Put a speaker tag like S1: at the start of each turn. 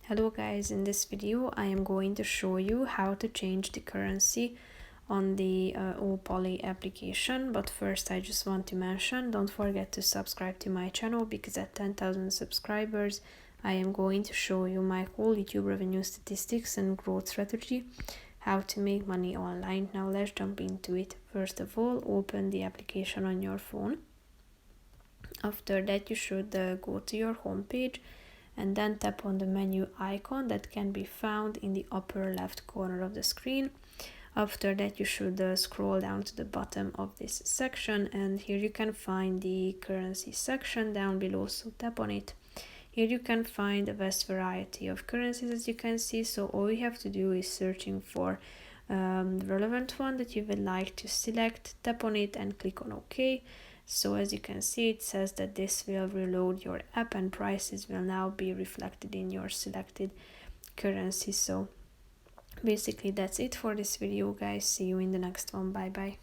S1: Hello guys, in this video I am going to show you how to change the currency on the Opoly application. But first I just want to mention, don't forget to subscribe to my channel, because at 10,000 subscribers I am going to show you my whole YouTube revenue statistics and growth strategy, how to make money online. Now let's jump into it. First of all, open the application on your phone. After that you should go to your home page and then tap on the menu icon that can be found in the upper left corner of the screen. After that you should scroll down to the bottom of this section, and here you can find the currency section down below, so tap on it. Here you can find a vast variety of currencies, as you can see, so all you have to do is searching for the relevant one that you would like to select, tap on it and click on OK. So as you can see, it says that this will reload your app and prices will now be reflected in your selected currency. So basically that's it for this video guys. See you in the next one. Bye bye.